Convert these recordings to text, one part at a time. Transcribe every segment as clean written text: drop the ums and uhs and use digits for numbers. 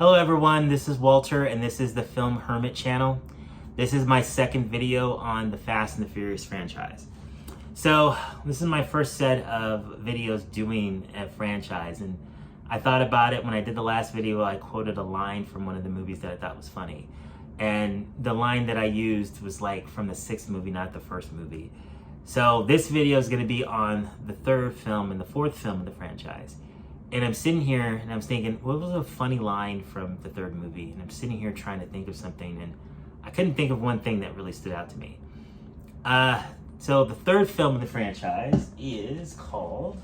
Hello everyone, this is Walter and this is the Film Hermit channel. This is my second video on the Fast and the Furious franchise. So this is my first set of videos doing a franchise, and I thought about it when I did the last video. I quoted a line from one of the movies that I thought was funny. And the line that I used was like from the sixth movie, not the first movie. So this video is going to be on the third film and the fourth film of the franchise. And I'm sitting here and I'm thinking, what was a funny line from the third movie? And I'm sitting here trying to think of something, and I couldn't think of one thing that really stood out to me. So the third film of the franchise is called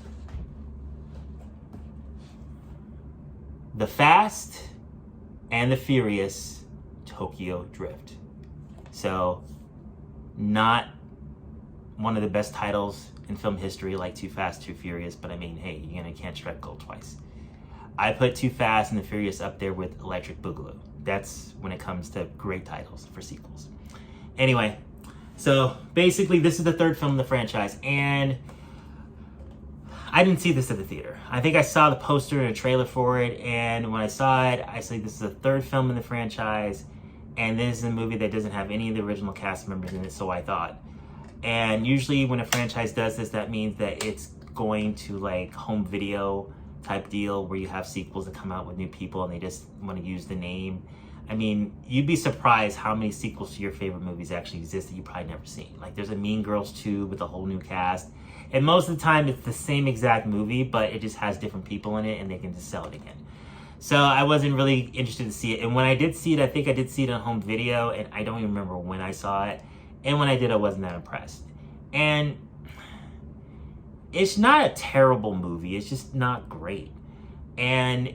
The Fast and the Furious Tokyo Drift. So not one of the best titles in film history, like Too Fast, Too Furious, but I mean, hey, you can't strike gold twice. I put Too Fast and the Furious up there with Electric Boogaloo. That's when it comes to great titles for sequels. Anyway, so basically this is the third film in the franchise, and I didn't see this at the theater. I think I saw the poster and a trailer for it, and when I saw it, I said this is the third film in the franchise, and this is a movie that doesn't have any of the original cast members in it, so I thought. And usually when a franchise does this, that means that it's going to like home video type deal where you have sequels that come out with new people and they just want to use the name. I mean, you'd be surprised how many sequels to your favorite movies actually exist that you've probably never seen. Like there's a Mean Girls 2 with a whole new cast. And most of the time it's the same exact movie, but it just has different people in it and they can just sell it again. So I wasn't really interested to see it. And when I did see it, I think I did see it on home video, and I don't even remember when I saw it. And when I did, I wasn't that impressed. And it's not a terrible movie. It's just not great. And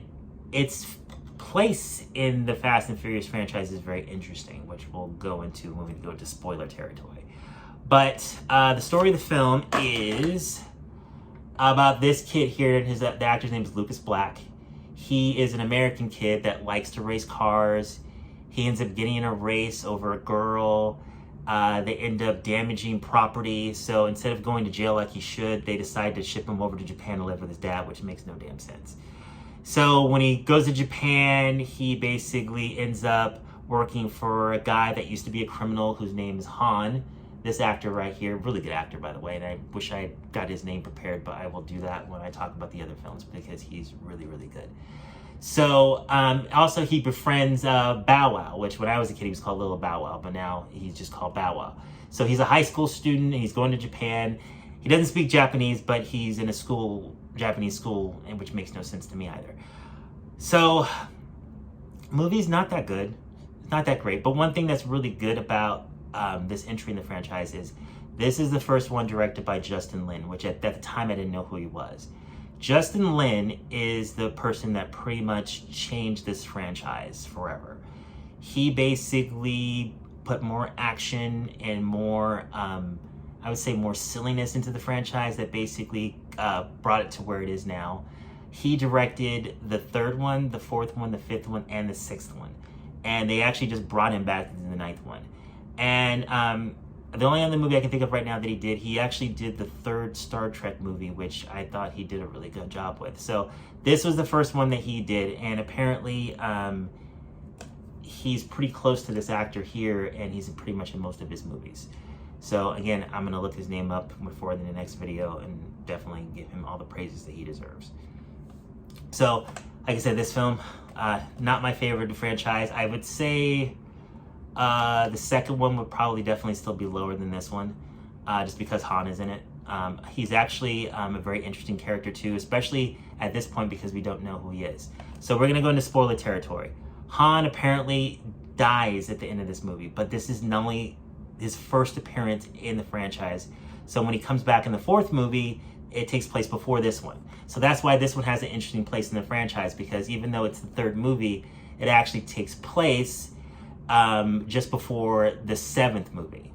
its place in the Fast and Furious franchise is very interesting, which we'll go into when we go into spoiler territory. But the story of the film is about this kid here. The actor's name is Lucas Black. He is an American kid that likes to race cars. He ends up getting in a race over a girl. They end up damaging property, so instead of going to jail like he should, they decide to ship him over to Japan to live with his dad, which makes no damn sense. So when he goes to Japan, he basically ends up working for a guy that used to be a criminal whose name is Han. This actor right here, really good actor by the way, and I wish I got his name prepared, but I will do that when I talk about the other films because he's really, really good. So also he befriends Bow Wow, which when I was a kid he was called Little Bow Wow, but now he's just called Bow Wow. So he's a high school student and he's going to Japan. He doesn't speak Japanese, but he's in a school, Japanese school, which makes no sense to me either. So movie's not that good, not that great. But one thing that's really good about this entry in the franchise is this is the first one directed by Justin Lin, which at the time I didn't know who he was. Justin Lin is the person that pretty much changed this franchise forever. He basically put more action and more, I would say more silliness into the franchise that basically brought it to where it is now. He directed the third one, the fourth one, the fifth one, and the sixth one. And they actually just brought him back to the ninth one. And the only other movie I can think of right now that he actually did the third Star Trek movie, which I thought he did a really good job with. So this was the first one that he did, and apparently he's pretty close to this actor here, and he's pretty much in most of his movies. So again, I'm gonna look his name up before the next video and definitely give him all the praises that he deserves. So, like I said, this film, not my favorite of the franchise. I would say the second one would probably definitely still be lower than this one, just because Han is in it. He's actually a very interesting character too, especially at this point because we don't know who he is. So we're gonna go into spoiler territory. Han apparently dies at the end of this movie, but this is not only his first appearance in the franchise. So when he comes back in the fourth movie, it takes place before this one. So that's why this one has an interesting place in the franchise, because even though it's the third movie, it actually takes place just before the seventh movie,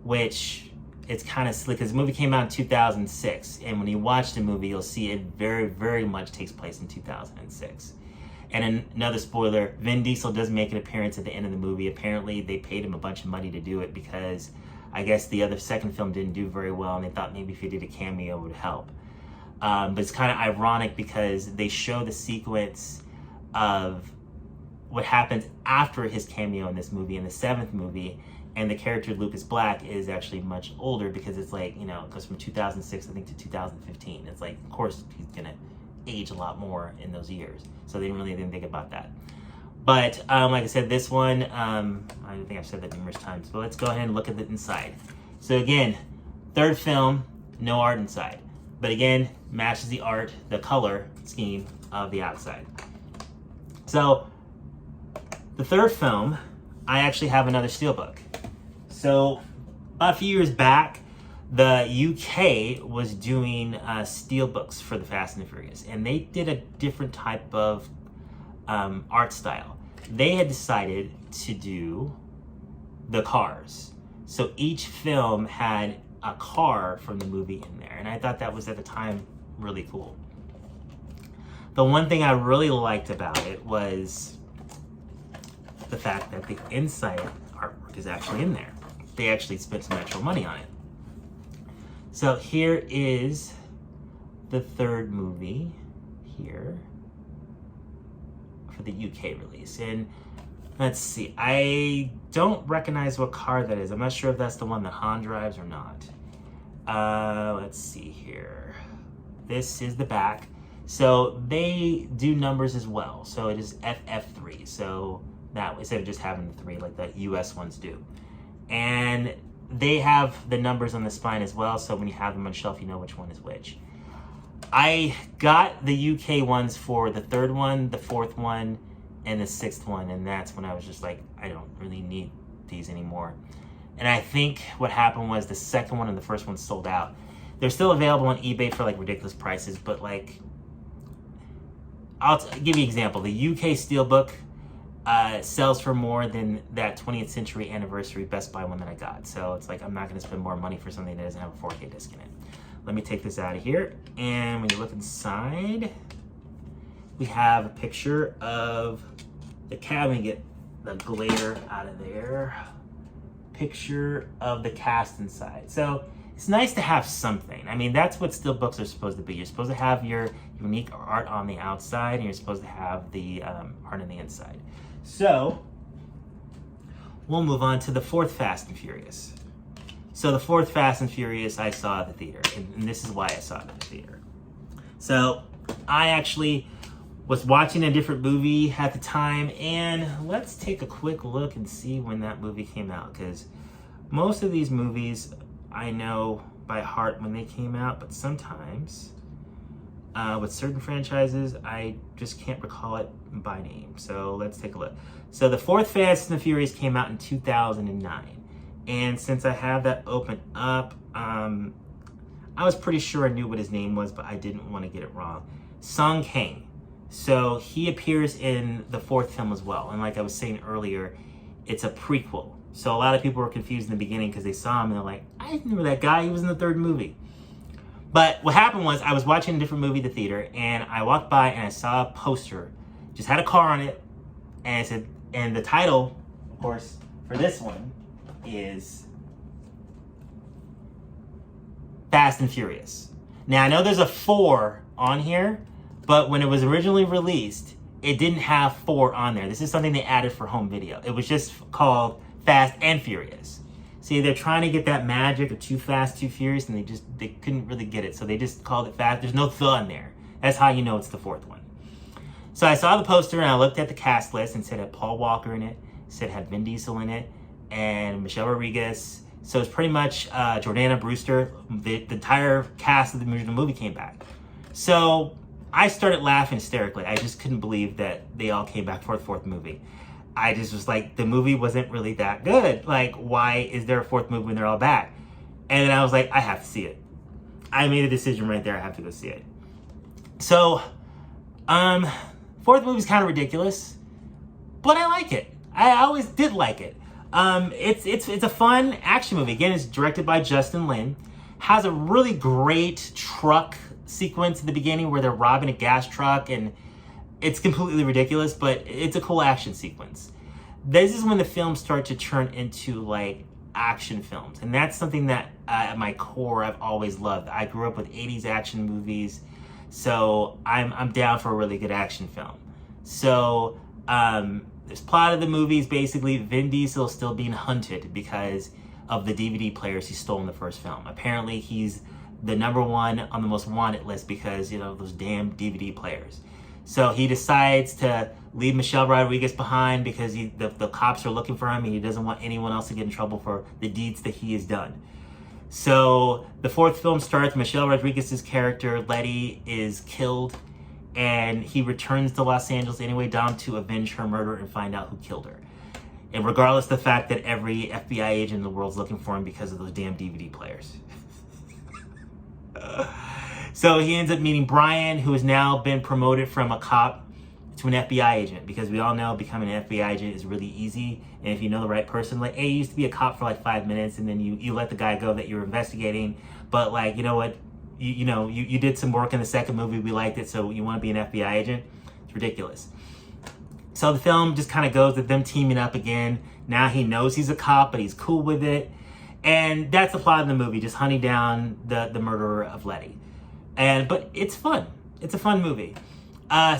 which it's kind of slick because the movie came out in 2006, and when you watch the movie you'll see it very, very much takes place in 2006. And another spoiler, Vin Diesel does make an appearance at the end of the movie. Apparently they paid him a bunch of money to do it because I guess the other second film didn't do very well, and they thought maybe if he did a cameo it would help. But it's kind of ironic because they show the sequence of what happens after his cameo in this movie, in the 7th movie, and the character Lucas Black is actually much older because it's like, you know, it goes from 2006, I think, to 2015. It's like, of course, he's gonna age a lot more in those years. So they didn't think about that. But like I said, this one, I think I've said that numerous times, but let's go ahead and look at the inside. So again, 3rd film, no art inside. But again, matches the art, the color scheme of the outside. So the 3rd film, I actually have another Steelbook. So about a few years back, the UK was doing Steelbooks for the Fast and the Furious, and they did a different type of art style. They had decided to do the cars. So each film had a car from the movie in there, and I thought that was at the time really cool. The one thing I really liked about it was the fact that the inside artwork is actually in there. They actually spent some actual money on it. So here is the 3rd movie here for the UK release. And let's see, I don't recognize what car that is. I'm not sure if that's the one that Han drives or not. Let's see here. This is the back. So they do numbers as well. So it is FF3. So that instead of just having the 3 like the US ones do. And they have the numbers on the spine as well, so when you have them on shelf, you know which one is which. I got the UK ones for the 3rd one, the 4th one, and the 6th one, and that's when I was just like, I don't really need these anymore. And I think what happened was the 2nd one and the 1st one sold out. They're still available on eBay for like ridiculous prices, but like, I'll give you an example. The UK Steelbook sells for more than that 20th century anniversary Best Buy one that I got. So it's like, I'm not gonna spend more money for something that doesn't have a 4K disc in it. Let me take this out of here. And when you look inside, we have a picture of the cab. Let me get the glare out of there. Picture of the cast inside. So it's nice to have something. I mean, that's what Steelbooks are supposed to be. You're supposed to have your unique art on the outside, and you're supposed to have the art on the inside. So we'll move on to the 4th Fast and Furious. So the 4th Fast and Furious I saw at the theater, and this is why I saw it at the theater. So I actually was watching a different movie at the time, and let's take a quick look and see when that movie came out, because most of these movies I know by heart when they came out, but sometimes with certain franchises, I just can't recall it by name. So let's take a look. So the 4th Fast and the Furious came out in 2009. And since I have that open up, I was pretty sure I knew what his name was, but I didn't want to get it wrong. Sung Kang. So he appears in the 4th film as well. And like I was saying earlier, it's a prequel. So a lot of people were confused in the beginning because they saw him and they're like, I didn't know that guy, he was in the 3rd movie. But what happened was I was watching a different movie at the theater, and I walked by and I saw a poster, just had a car on it, and it said, and the title, of course, for this one is Fast and Furious. Now I know there's a 4 on here, but when it was originally released, it didn't have 4 on there. This is something they added for home video. It was just called Fast and Furious. See, they're trying to get that magic of Too Fast, Too Furious, and they couldn't really get it, so they just called it Fast. There's no "the" in there. That's how you know it's the 4th one. So I saw the poster, and I looked at the cast list, and it said it had Paul Walker in it, said it had Vin Diesel in it, and Michelle Rodriguez. So it's pretty much Jordana Brewster. The entire cast of the original movie came back. So I started laughing hysterically. I just couldn't believe that they all came back for the 4th movie. I just was like, the movie wasn't really that good. Like, why is there a 4th movie when they're all back? And then I was like, I have to see it. I made a decision right there. I have to go see it. So, 4th movie's kind of ridiculous, but I like it. I always did like it. It's a fun action movie. Again, it's directed by Justin Lin. Has a really great truck sequence at the beginning where they're robbing a gas truck, and it's completely ridiculous, but it's a cool action sequence. This is when the films start to turn into like action films, and that's something that at my core I've always loved. I grew up with 80s action movies, so I'm down for a really good action film. So This plot of the movie is basically Vin Diesel still being hunted because of the DVD players he stole in the first film. Apparently, he's the #1 on the most wanted list because, you know, those damn DVD players. So he decides to leave Michelle Rodriguez behind because the cops are looking for him and he doesn't want anyone else to get in trouble for the deeds that he has done. So the fourth film starts, Michelle Rodriguez's character, Letty, is killed, and he returns to Los Angeles anyway, down to avenge her murder and find out who killed her. And regardless of the fact that every FBI agent in the world is looking for him because of those damn DVD players. So he ends up meeting Brian, who has now been promoted from a cop to an FBI agent, because we all know becoming an FBI agent is really easy. And if you know the right person, like, hey, you used to be a cop for like 5 minutes and then you let the guy go that you're investigating. But like, you know what? You did some work in the second movie. We liked it. So you want to be an FBI agent? It's ridiculous. So the film just kind of goes with them teaming up again. Now he knows he's a cop, but he's cool with it. And that's the plot of the movie, just hunting down the murderer of Letty. But it's fun. It's a fun movie.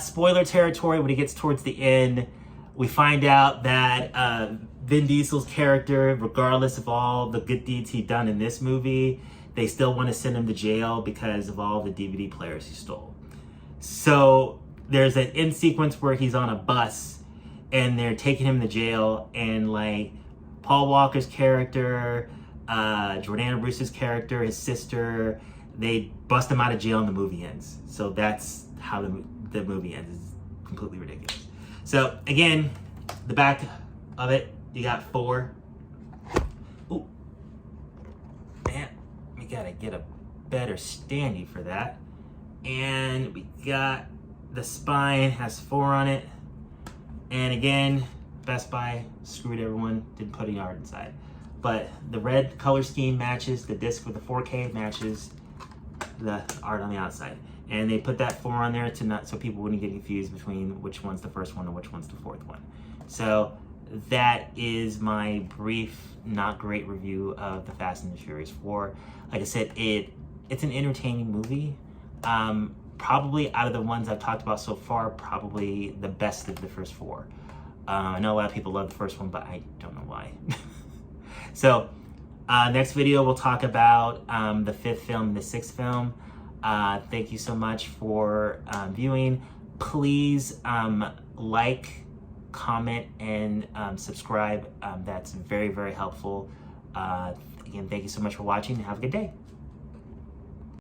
Spoiler territory, when he gets towards the end, we find out that Vin Diesel's character, regardless of all the good deeds he'd done in this movie, they still want to send him to jail because of all the DVD players he stole. So there's an end sequence where he's on a bus and they're taking him to jail, and like Paul Walker's character, Jordana Brewster's character, his sister, they bust him out of jail and the movie ends. So that's how the movie ends. It's completely ridiculous. So again, the back of it, you got 4. Ooh, man, we gotta get a better standee for that. And we got the spine has 4 on it. And again, Best Buy screwed everyone, didn't put a yard inside. But the red color scheme matches the disc with the 4K, matches the art on the outside. And they put that 4 on there so people wouldn't get confused between which one's the first one and which one's the fourth one. So that is my brief, not great review of the Fast and the Furious 4. Like I said, it's an entertaining movie. Probably out of the ones I've talked about so far, probably the best of the first 4. I know a lot of people love the first one, but I don't know why. So next video, we'll talk about the 5th film and the 6th film. Thank you so much for viewing. Please like, comment, and subscribe. That's very, very helpful. Again, thank you so much for watching. Have a good day.